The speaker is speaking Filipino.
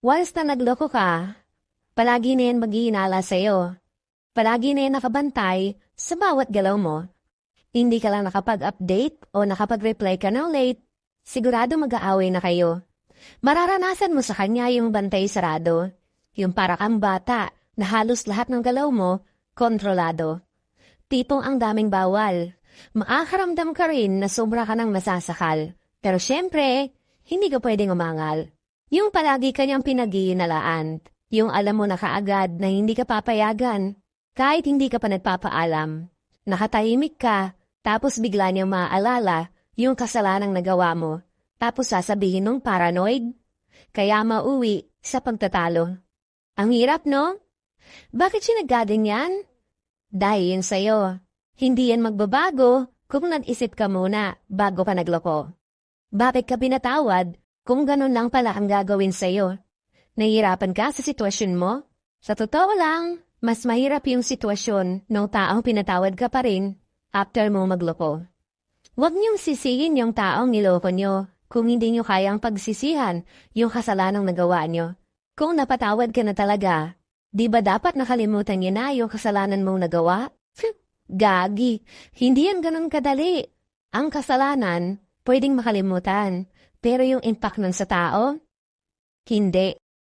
Once na nagloko ka, palagi na yan maghihinala sa'yo. Palagi na yan nakabantay sa bawat galaw mo. Hindi ka lang nakapag-update o nakapag-reply ka ng late, sigurado mag-aaway na kayo. Mararanasan mo sa kanya yung bantay sarado, yung para kang bata na halos lahat ng galaw mo, kontrolado. Tipong ang daming bawal. Makakaramdam ka rin na sobra ka ng masasakal. Pero syempre, hindi ka pwedeng umangal. Yung palagi kanyang pinaghihinalaan, yung alam mo na kaagad na hindi ka papayagan, kahit hindi ka pa nagpapaalam. Nakatahimik ka, tapos bigla niyang maaalala yung kasalanang nagawa mo, tapos sasabihin ng paranoid. Kaya mauwi sa pagtatalo. Ang hirap, no? Bakit siya naggading yan? Dahil yun sa'yo. Hindi yan magbabago kung nag-isip ka muna bago ka nagloko. Bakit ka pinatawad kung ganun lang pala ang gagawin sa'yo? Nahihirapan ka sa sitwasyon mo? Sa totoo lang, mas mahirap yung sitwasyon ng taong pinatawad ka pa rin after mo magloko. Huwag niyong sisihin yung taong niloko niyo kung hindi niyo kayang pagsisihan yung kasalanang nagawa niyo. Kung napatawad ka na talaga, di ba dapat nakalimutan niyo na yung kasalanan mong nagawa? Gagi, hindi yan ganun kadali. Ang kasalanan, pwedeng makalimutan, pero yung impact nun sa tao, hindi.